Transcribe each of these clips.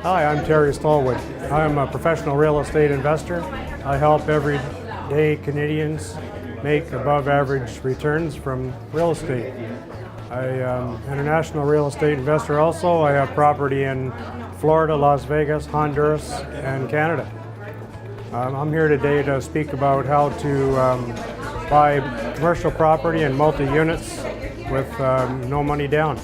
Hi, I'm Terry Stallwood. I'm a professional real estate investor. I help everyday Canadians make above average returns from real estate. I'm an international real estate investor also. I have property in Florida, Las Vegas, Honduras, and Canada. I'm here today to speak about how to buy commercial property and multi-units with no money down.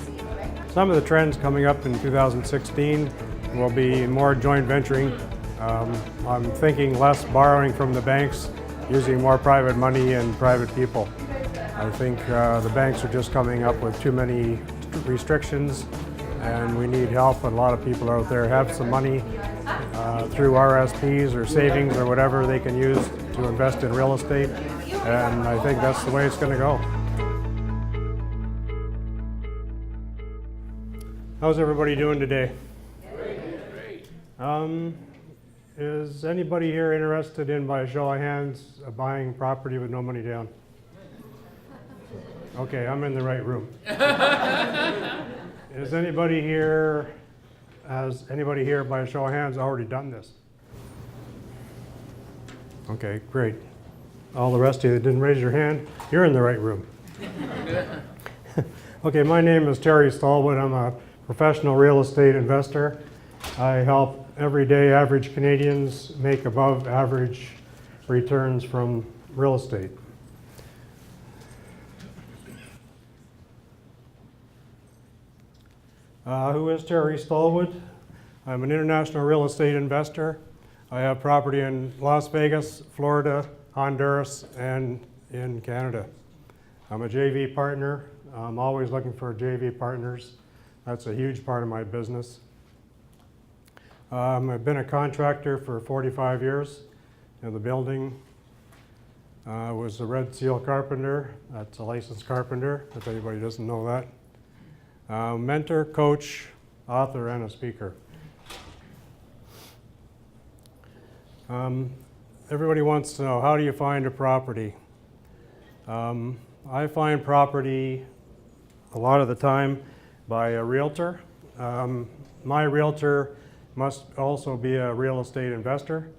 Some of the trends coming up in 2016 will be more joint venturing. I'm thinking less borrowing from the banks, using more private money and private people. I think the banks are just coming up with too many restrictions, and we need help. And a lot of people out there have some money through RSPs or savings or whatever they can use to invest in real estate, and I think that's the way it's going to go. How's everybody doing today? Great. Is anybody here interested in, by a show of hands, buying property with no money down? Okay, I'm in the right room. Has anybody here, by a show of hands, already done this? Okay, great. All the rest of you that didn't raise your hand, you're in the right room. Okay, my name is Terry Stallwood. I'm a professional real estate investor. I help everyday average Canadians make above average returns from real estate. Who is Terry Stallwood? I'm an international real estate investor. I have property in Las Vegas, Florida, Honduras, and in Canada. I'm a JV partner. I'm always looking for JV partners. That's a huge part of my business. I've been a contractor for 45 years in the building. I was a Red Seal carpenter. That's a licensed carpenter, if anybody doesn't know that. Mentor, coach, author, and a speaker. Everybody wants to know, how do you find a property? I find property a lot of the time by a realtor. My realtor must also be a real estate investor.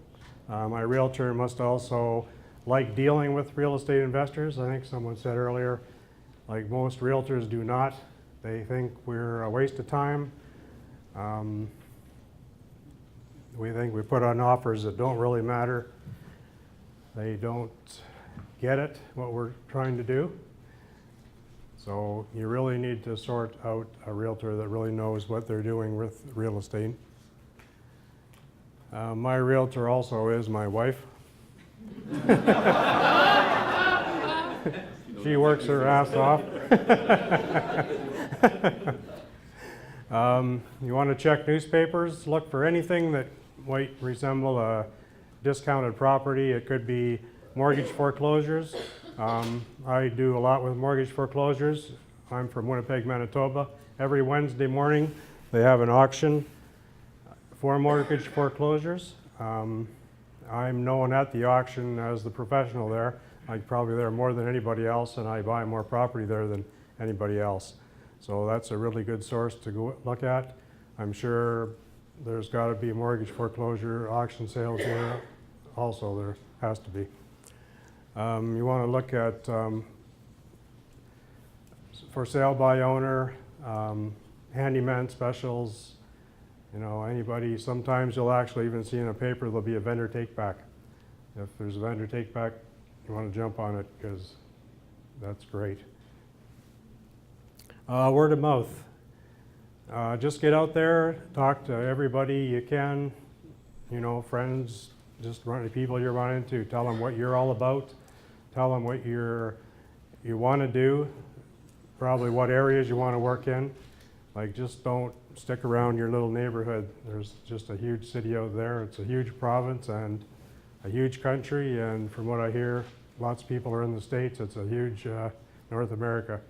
My realtor must also like dealing with real estate investors. I think someone said earlier, like most realtors do not. They think we're a waste of time. We think we put on offers that don't really matter. They don't get it, what we're trying to do. So you really need to sort out a realtor that really knows what they're doing with real estate. My realtor also is my wife. She works her ass off. You want to check newspapers, look for anything that might resemble a discounted property. It could be mortgage foreclosures. I do a lot with mortgage foreclosures. I'm from Winnipeg, Manitoba. Every Wednesday morning they have an auction for mortgage foreclosures. I'm known at the auction as the professional there. I'm probably there more than anybody else, and I buy more property there than anybody else. So that's a really good source to go look at. I'm sure there's got to be mortgage foreclosure auction sales here also. There has to be. You want to look at for sale by owner, handyman specials, you know, anybody. Sometimes you'll actually even see in a paper there'll be a vendor take back. If there's a vendor take back, you want to jump on it because that's great. Word of mouth. Just get out there, talk to everybody you can, you know, friends, just run people you run into, tell them what you're all about, tell them what you want to do, probably what areas you want to work in. Like, just don't stick around your little neighborhood. There's just a huge city out there. It's a huge province and a huge country, and from what I hear, lots of people are in the States. It's a huge North America.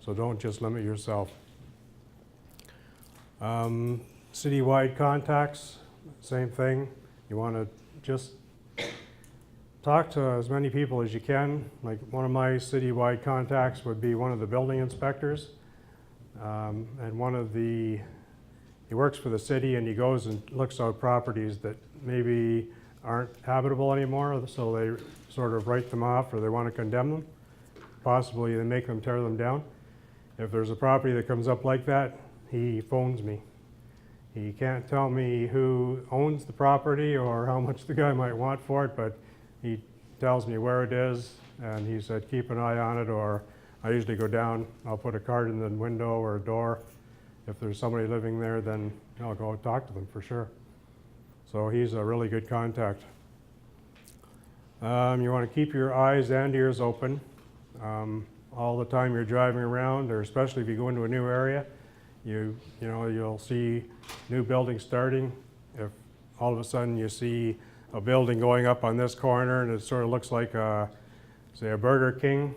So don't just limit yourself. Citywide contacts, same thing. You want to just talk to as many people as you can. Like, one of my citywide contacts would be one of the building inspectors and one of the he works for the city, and he goes and looks out properties that maybe aren't habitable anymore, so they sort of write them off or they want to condemn them. Possibly they make them tear them down. If there's a property that comes up like that, he phones me. He can't tell me who owns the property or how much the guy might want for it, but he tells me where it is, and he said keep an eye on it, or I usually go down, I'll put a card in the window or a door. If there's somebody living there, then I'll go talk to them for sure. So he's a really good contact. You want to keep your eyes and ears open all the time you're driving around, or especially if you go into a new area. You'll see new buildings starting. If all of a sudden you see a building going up on this corner and it sort of looks like say a Burger King,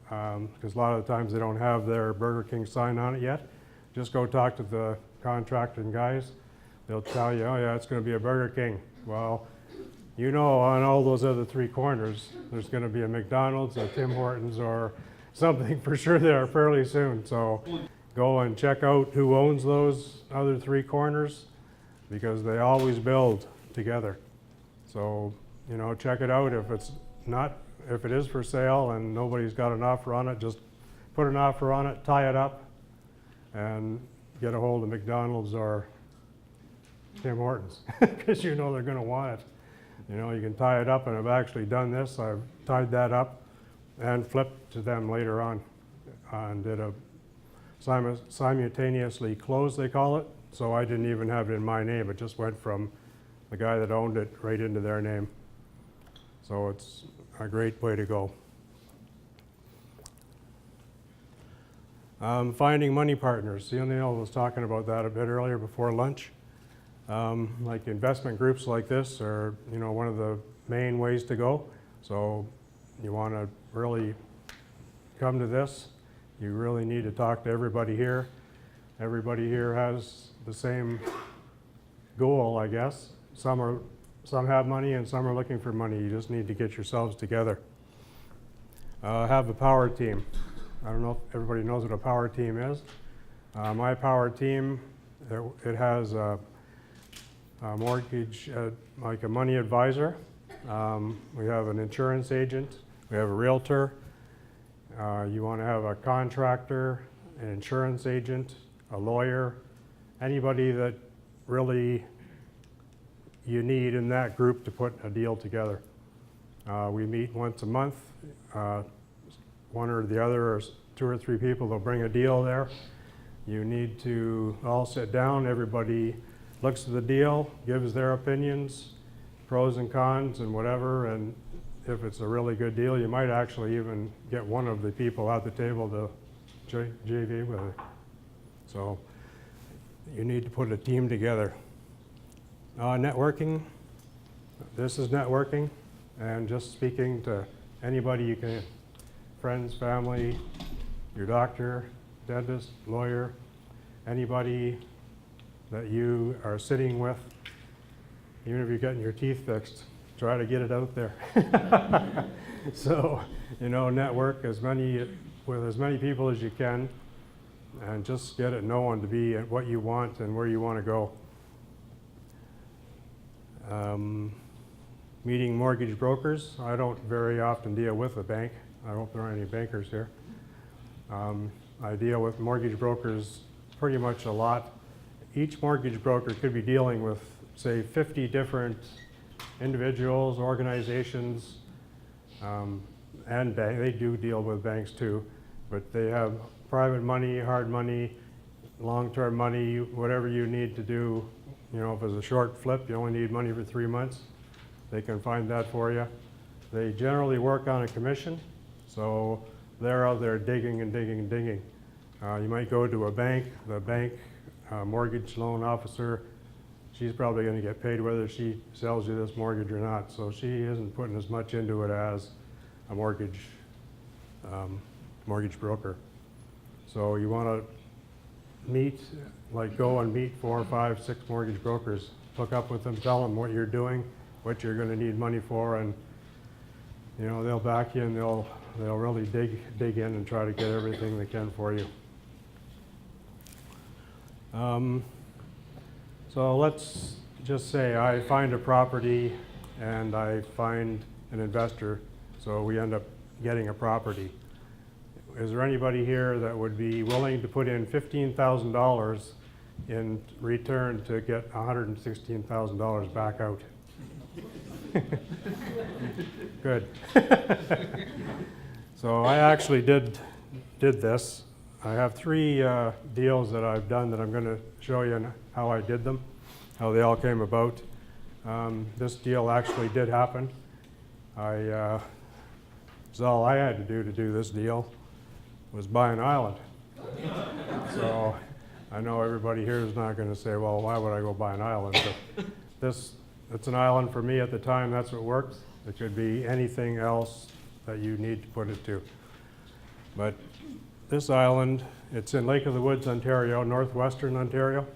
because a lot of the times they don't have their Burger King sign on it yet, just go talk to the contracting guys. They'll tell you, oh yeah, it's going to be a Burger King. Well, on all those other three corners, there's going to be a McDonald's, a Tim Hortons, or something for sure there fairly soon. So go and check out who owns those other three corners, because they always build together. So, check it out. If it is for sale and nobody's got an offer on it, just put an offer on it, tie it up, and get a hold of McDonald's or Tim Hortons, because they're going to want it. You can tie it up, and I've actually done this. I've tied that up and flipped to them later on and did a simultaneously close, they call it. So I didn't even have it in my name. It just went from the guy that owned it right into their name. So it's a great way to go. Finding money partners. Neil was talking about that a bit earlier before lunch. Like investment groups like this are, one of the main ways to go. So you want to really come to this. You really need to talk to everybody here. Everybody here has the same goal, I guess. Some have money and some are looking for money. You just need to get yourselves together. Have a power team. I don't know if everybody knows what a power team is. My power team, it has a mortgage, like a money advisor. We have an insurance agent. We have a realtor. You want to have a contractor, an insurance agent, a lawyer, anybody that really you need in that group to put a deal together. We meet once a month. One or the other, or two or three people, they'll bring a deal there. You need to all sit down. Everybody looks at the deal, gives their opinions, pros and cons and whatever, and if it's a really good deal, you might actually even get one of the people at the table to JV with it. So you need to put a team together. Networking. This is networking, and just speaking to anybody you can. Friends, family, your doctor, dentist, lawyer, anybody that you are sitting with, even if you're getting your teeth fixed, try to get it out there. So, network with as many people as you can, and just get it known to be what you want and where you want to go. Meeting mortgage brokers. I don't very often deal with a bank. I hope there aren't any bankers here. I deal with mortgage brokers pretty much a lot. Each mortgage broker could be dealing with, say, 50 different individuals, organizations, and they do deal with banks too, but they have private money, hard money, long-term money, whatever you need to do. If it's a short flip, you only need money for 3 months, they can find that for you. They generally work on a commission, so they're out there digging and digging and digging. You might go to a bank, the bank mortgage loan officer, she's probably going to get paid whether she sells you this mortgage or not, so she isn't putting as much into it as a mortgage broker. So you want to go and meet 4, 5, 6 mortgage brokers, hook up with them, tell them what you're doing, what you're going to need money for, and they'll back you, and they'll really dig in and try to get everything they can for you. So let's just say I find a property and I find an investor, so we end up getting a property. Is there anybody here that would be willing to put in $15,000 in return to get $116,000 back out? Good. So I actually did this. I have three deals that I've done that I'm going to show you how I did them, how they all came about. This deal actually did happen. So all I had to do this deal was buy an island. So I know everybody here is not going to say, well, why would I go buy an island? But it's an island for me at the time. That's what works. It could be anything else that you need to put it to. But this island, it's in Lake of the Woods, Ontario, northwestern Ontario.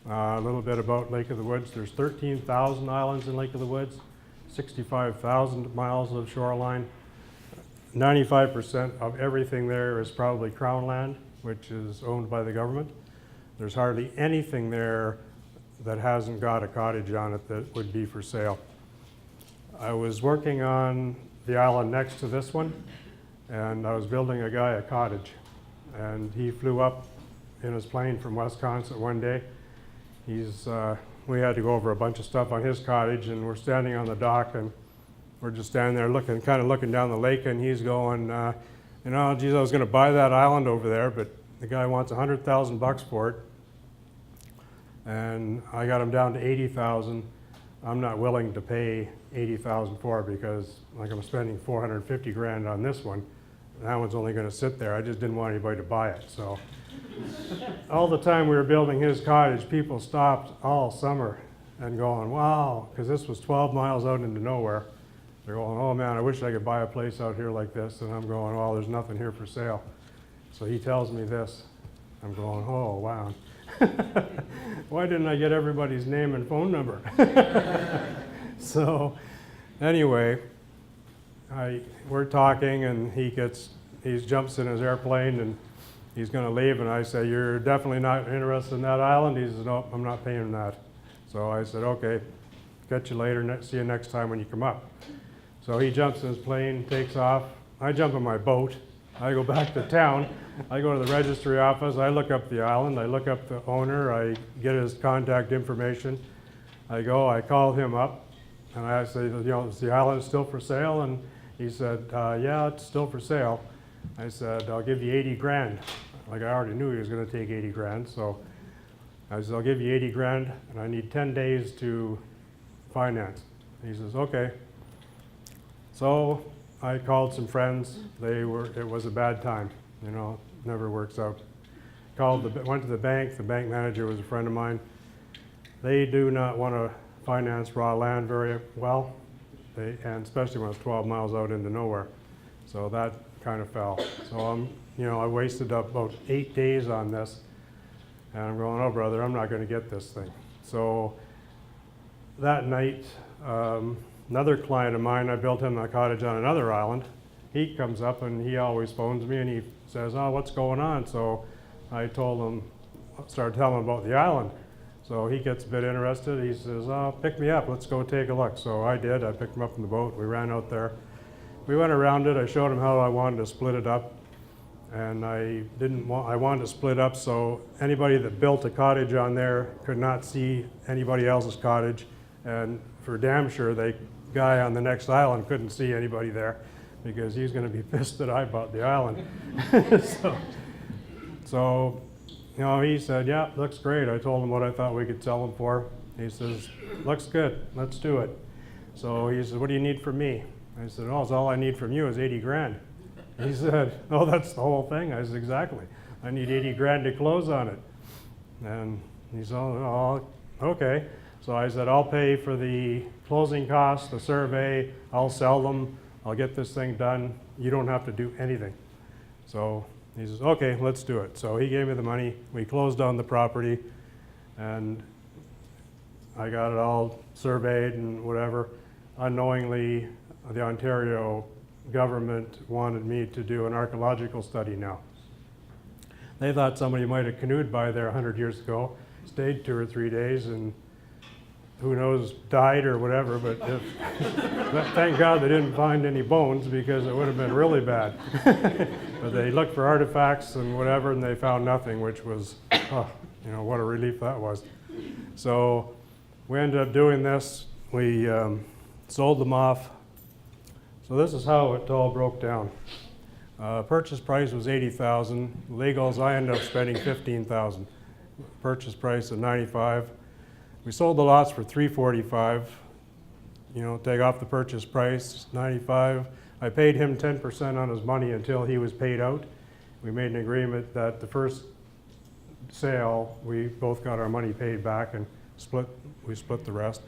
A little bit about Lake of the Woods. There's 13,000 islands in Lake of the Woods, 65,000 miles of shoreline. 95% of everything there is probably Crown land, which is owned by the government. There's hardly anything there that hasn't got a cottage on it that would be for sale. I was working on the island next to this one, and I was building a guy a cottage. And he flew up in his plane from Wisconsin one day. We had to go over a bunch of stuff on his cottage, and we're standing on the dock, and we're just standing there kind of looking down the lake, and he's going, you know, geez, I was going to buy that island over there, but the guy wants $100,000 for it, and I got him down to $80,000. I'm not willing to pay $80,000 for it because, like, I'm spending $450 grand on this one. That one's only going to sit there. I just didn't want anybody to buy it. So all the time we were building his cottage, people stopped all summer and going, wow, because this was 12 miles out into nowhere. They're going, oh man, I wish I could buy a place out here like this. And I'm going, well, there's nothing here for sale. So he tells me this. I'm going, oh, wow. Why didn't I get everybody's name and phone number? So anyway, we're talking, and he jumps in his airplane and he's going to leave, and I say, you're definitely not interested in that island? He says, no, I'm not paying that. So I said, okay, catch you later, see you next time when you come up. So he jumps in his plane, takes off. I jump in my boat. I go back to town. I go to the registry office. I look up the island. I look up the owner. I get his contact information. I call him up, and I say, you know, is the island still for sale? And he said, yeah, it's still for sale. I said, I'll give you 80 grand. Like, I already knew he was going to take 80 grand. So I said, I'll give you 80 grand, and I need 10 days to finance. He says, okay. So I called some friends. It was a bad time, you know, never works out. Went to the bank. The bank manager was a friend of mine. They do not want to finance raw land very well, and especially when it's 12 miles out into nowhere. So that kind of fell. So you know, I wasted about 8 days on this, and I'm going, oh brother, I'm not going to get this thing. So that night, another client of mine, I built him a cottage on another island. He comes up and he always phones me and he says, oh, what's going on? So I started telling him about the island. So he gets a bit interested. He says, oh, pick me up, let's go take a look. So I did. I picked him up in the boat. We ran out there. We went around it. I showed him how I wanted to split it up. And I wanted to split up so anybody that built a cottage on there could not see anybody else's cottage. And for damn sure, the guy on the next island couldn't see anybody there because he's going to be pissed that I bought the island. So, you know, he said, yeah, looks great. I told him what I thought we could sell them for. He says, looks good, let's do it. So he said, what do you need from me? I said, oh, all I need from you is 80 grand. He said, oh, that's the whole thing? I said, exactly. I need 80 grand to close on it. And he said, oh, okay. So I said, I'll pay for the closing costs, the survey, I'll sell them, I'll get this thing done. You don't have to do anything. So he says, okay, let's do it. So he gave me the money. We closed on the property, and I got it all surveyed and whatever. Unknowingly, the Ontario government wanted me to do an archaeological study now. They thought somebody might have canoed by there 100 years ago stayed 2 or 3 days, and who knows, died or whatever, but thank God they didn't find any bones, because it would have been really bad. But they looked for artifacts and whatever, and they found nothing, which was, you know, what a relief that was. So we ended up doing this. We sold them off. So this is how it all broke down. Purchase price was $80,000. Legals, I ended up spending $15,000. Purchase price of $95,000. We sold the lots for $345,000. You know, take off the purchase price, $95,000. I paid him 10% on his money until he was paid out. We made an agreement that the first sale, we both got our money paid back, and we split the rest.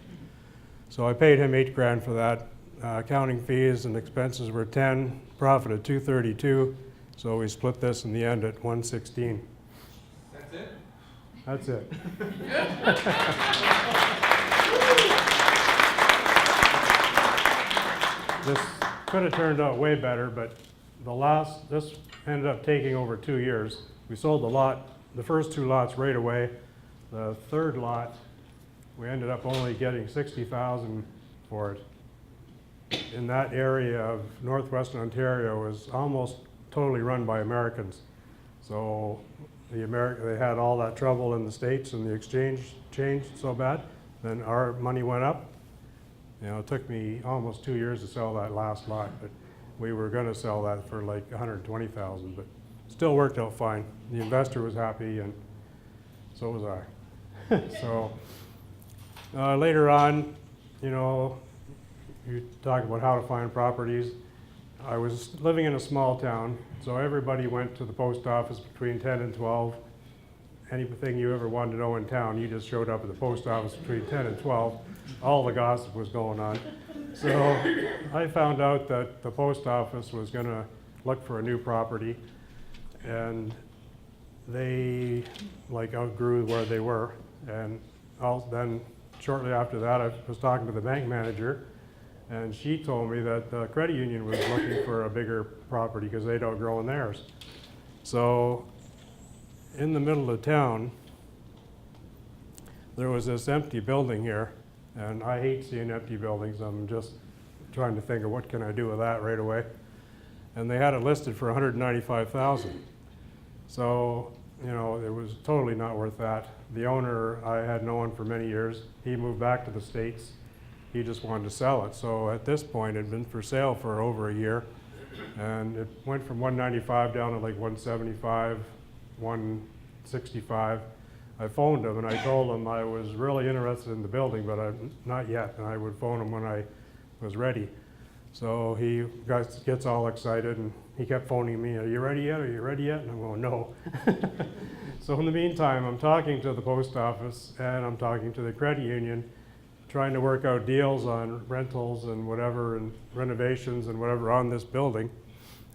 So I paid him $8,000 for that. Accounting fees and expenses were $10,000, profit of $232,000. So we split this in the end at $116,000. That's it? That's it. This could have turned out way better, but this ended up taking over 2 years. We sold the first 2 lots right away. The third lot, we ended up only getting $60,000 for it. In that area of northwestern Ontario was almost totally run by Americans. So they had all that trouble in the States, and the exchange changed so bad. Then our money went up. You know, it took me almost 2 years to sell that last lot, but we were going to sell that for like $120,000, but still worked out fine. The investor was happy, and so was I. So later on, you know, you talk about how to find properties. I was living in a small town, so everybody went to the post office between 10 and 12. Anything you ever wanted to know in town, you just showed up at the post office between 10 and 12. All the gossip was going on. So I found out that the post office was going to look for a new property, and they like outgrew where they were. And then shortly after that, I was talking to the bank manager, and she told me that the credit union was looking for a bigger property because they'd outgrown theirs. So in the middle of town, there was this empty building here, and I hate seeing empty buildings. I'm just trying to think of what can I do with that right away. And they had it listed for $195,000. So, you know, it was totally not worth that. The owner I had known for many years. He moved back to the States. He just wanted to sell it. So at this point, it had been for sale for over a year, and it went from $195 down to like $175, $165. I phoned him and I told him I was really interested in the building, but not yet, and I would phone him when I was ready. So he gets all excited, and he kept phoning me, "Are you ready yet? Are you ready yet?" And I'm going, "No." So in the meantime, I'm talking to the post office, and I'm talking to the credit union, trying to work out deals on rentals and whatever, and renovations and whatever on this building.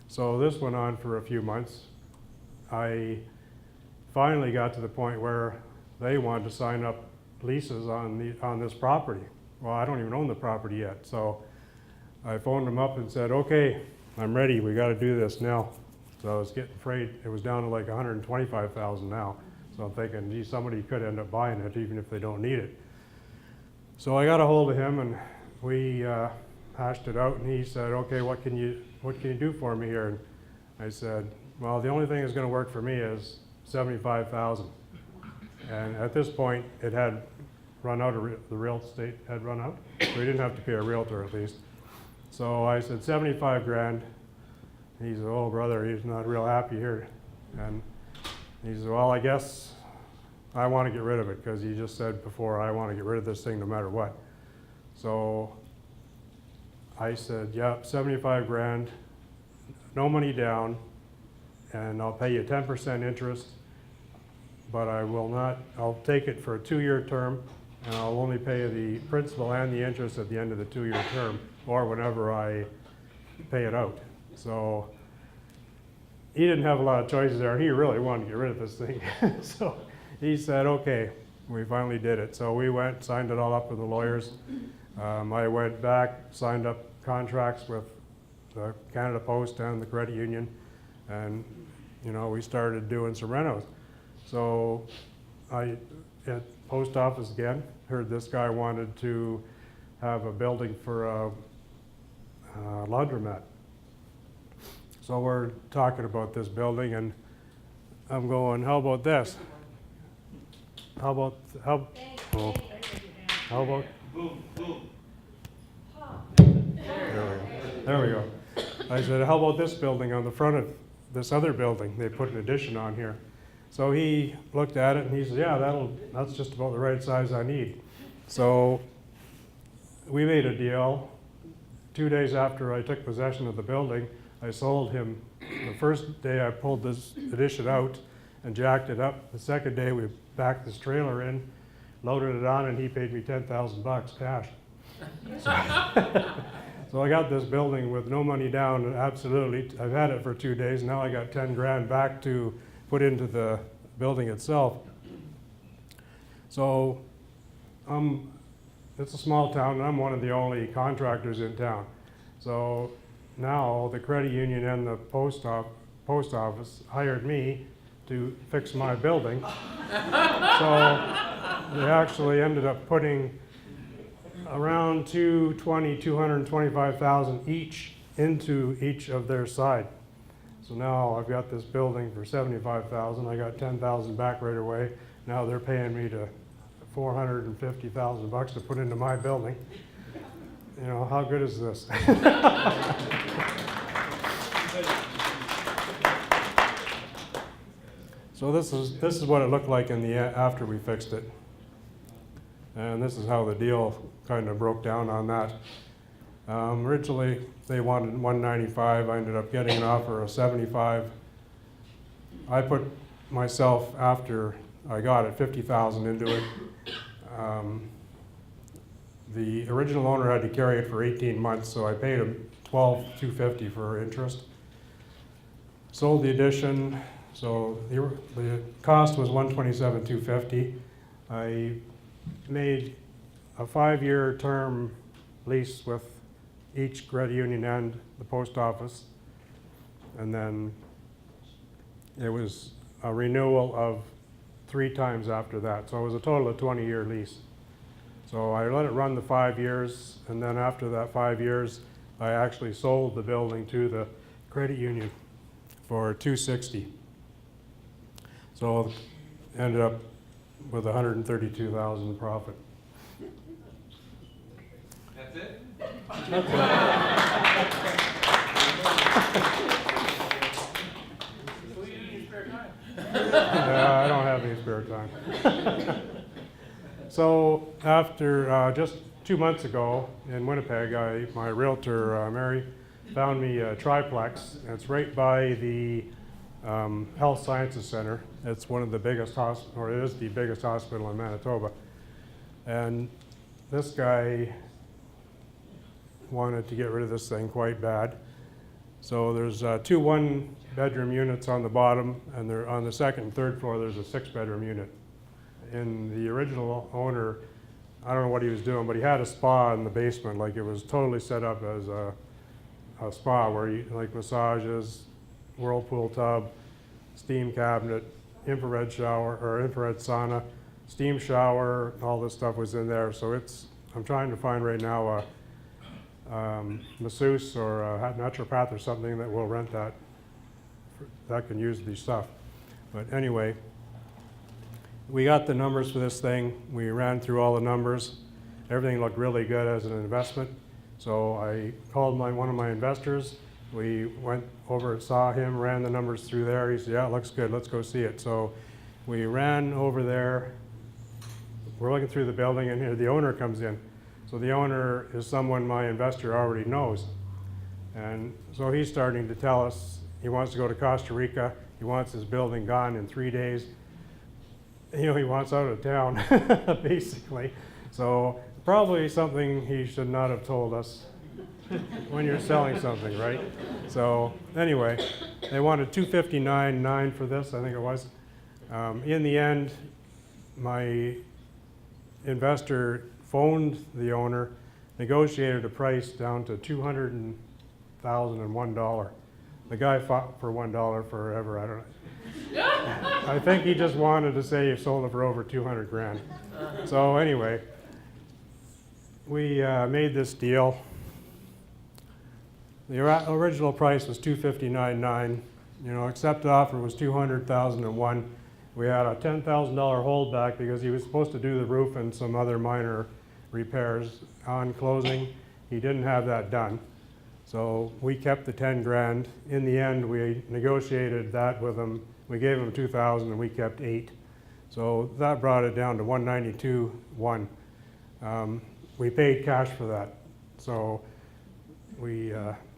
So this went on for a few months. I finally got to the point where they wanted to sign up leases on this property. Well, I don't even own the property yet. So I phoned them up and said, "Okay, I'm ready. We got to do this now." So I was getting afraid. It was down to like $125,000 now. So I'm thinking, gee, somebody could end up buying it even if they don't need it. So I got a hold of him, and we hashed it out, and he said, "Okay, what can you do for me here?" And I said, "Well, the only thing that's going to work for me is $75,000. And at this point, it had run out, the real estate had run out. So we didn't have to pay a realtor at least. So I said, $75,000. He said, "Oh, brother," he's not real happy here. And he said, "Well, I guess I want to get rid of it, because you just said before, I want to get rid of this thing no matter what." So I said, "Yeah, $75,000, no money down, and I'll pay you 10% interest, but I'll take it for a 2-year term, and I'll only pay the principal and the interest at the end of the 2-year term, or whenever I pay it out." So he didn't have a lot of choices there. He really wanted to get rid of this thing. So he said, "Okay," we finally did it. So we went, signed it all up with the lawyers. I went back, signed up contracts with the Canada Post and the credit union, and you know, we started doing some renos. So at post office again. Heard this guy wanted to have a building for a laundromat. So we're talking about this building, and I'm going, how about this? How about, how about? Boom, boom. There we go. I said, how about this building on the front of this other building? They put an addition on here. So he looked at it and he said, yeah, that's just about the right size I need. So we made a deal. 2 days after I took possession of the building, I sold him. The first day I pulled this addition out and jacked it up. The second day we backed this trailer in, loaded it on, and he paid me 10,000 bucks cash. So I got this building with no money down, absolutely. I've had it for 2 days. Now I got 10 grand back to put into the building itself. So it's a small town, and I'm one of the only contractors in town. So now the credit union and the post office hired me to fix my building. So they actually ended up putting around 225,000 each into each of their side. So now I've got this building for 75,000. I got 10,000 back right away. Now they're paying me to 450,000 bucks to put into my building. You know, how good is this? So this is what it looked like in the after we fixed it. And this is how the deal kind of broke down on that. Originally, they wanted 195. I ended up getting an offer of 75. I put myself, after I got it, 50,000 into it. The original owner had to carry it for 18 months, so I paid him $12,250 for interest. Sold the addition, so the cost was $127,250. I made a 5-year term lease with each credit union and the post office, and then it was a renewal of 3 times after that. So it was a total of 20-year lease. So I let it run the 5 years, and then after that 5 years, I actually sold the building to the credit union for $260. So ended up with $132,000 profit. That's it? What do you do in your spare time? Yeah, I don't have any spare time. So after just 2 months ago in Winnipeg, my realtor, Mary, found me a triplex. It's right by the Health Sciences Center. It's one of the biggest or it is the biggest hospital in Manitoba. And this guy wanted to get rid of this thing quite bad. So there's 2 one-bedroom units on the bottom, and on the second and third floor there's a 6-bedroom unit. And the original owner, I don't know what he was doing, but he had a spa in the basement. Like, it was totally set up as a spa where you, like, massages, whirlpool tub, steam cabinet, infrared shower or infrared sauna, steam shower, all this stuff was in there. So I'm trying to find right now a masseuse or a naturopath or something that will rent that can use the stuff. But anyway, we got the numbers for this thing. We ran through all the numbers. Everything looked really good as an investment. So I called one of my investors. We went over, saw him, ran the numbers through there. He said, yeah, it looks good, let's go see it. So we ran over there. We're looking through the building, and here the owner comes in. So the owner is someone my investor already knows. And so he's starting to tell us he wants to go to Costa Rica. He wants his building gone in 3 days. You know, he wants out of town, basically. So probably something he should not have told us when you're selling something, right? So anyway, they wanted $259,900 for this, I think it was. In the end, my investor phoned the owner, negotiated a price down to $200,001. The guy fought for $1 forever, I don't know. I think he just wanted to say he sold it for over 200 grand. So anyway, we made this deal. The original price was $259,900. You know, accepted offer was $200,001. We had a $10,000 holdback because he was supposed to do the roof and some other minor repairs on closing. He didn't have that done. So we kept the 10 grand. In the end, we negotiated that with him. We gave him 2,000 and we kept 8. So that brought it down to 192,1. We paid cash for that. So we,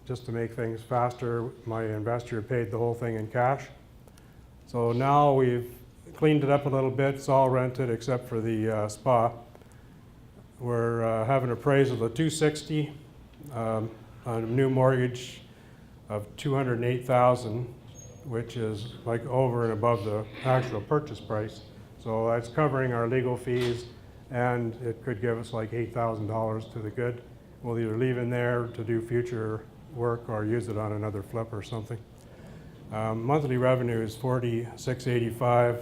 just to make things faster, my investor paid the whole thing in cash. So now we've cleaned it up a little bit. It's all rented except for the spa. We're having an appraisal of 260 on a new mortgage of 208,000, which is like over and above the actual purchase price. So that's covering our legal fees, and it could give us like $8,000 to the good. We'll either leave in there to do future work or use it on another flip or something. Monthly revenue is $46.85.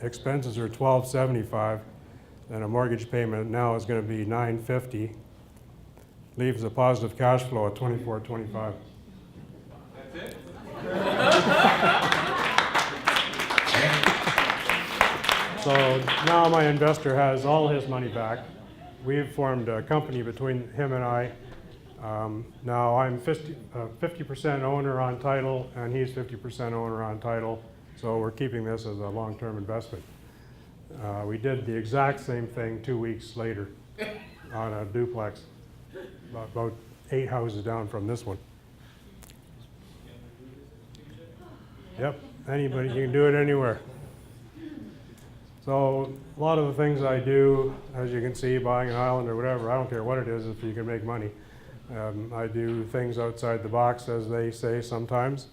Expenses are $12.75, and a mortgage payment now is going to be $9.50. Leaves a positive cash flow at $24.25. That's it? So now my investor has all his money back. We've formed a company between him and I. Now I'm 50% owner on title, and he's 50% owner on title. So we're keeping this as a long-term investment. We did the exact same thing 2 weeks later on a duplex, about 8 houses down from this one. Yep, anybody, you can do it anywhere. So a lot of the things I do, as you can see, buying an island or whatever, I don't care what it is if you can make money. I do things outside the box, as they say sometimes.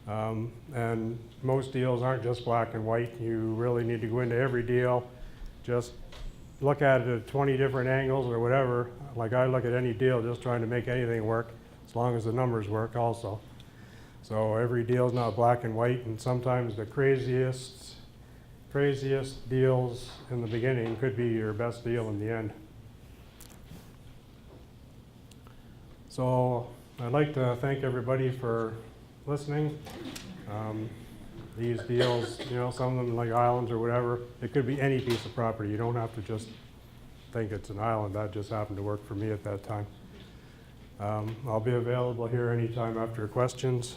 And most deals aren't just black and white. You really need to go into every deal, just look at it at 20 different angles or whatever. Like I look at any deal just trying to make anything work, as long as the numbers work also. So every deal is not black and white, and sometimes the craziest deals in the beginning could be your best deal in the end. So I'd like to thank everybody for listening. These deals, you know, some of them like islands or whatever, it could be any piece of property. You don't have to just think it's an island. That just happened to work for me at that time. I'll be available here anytime after questions.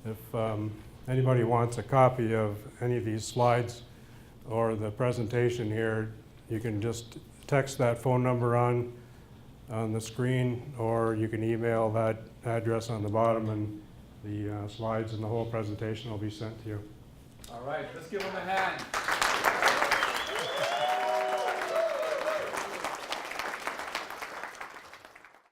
If anybody wants a copy of any of these slides or the presentation here, you can just text that phone number on the screen, or you can email that address on the bottom, and the slides and the whole presentation will be sent to you. All right, let's give him a hand.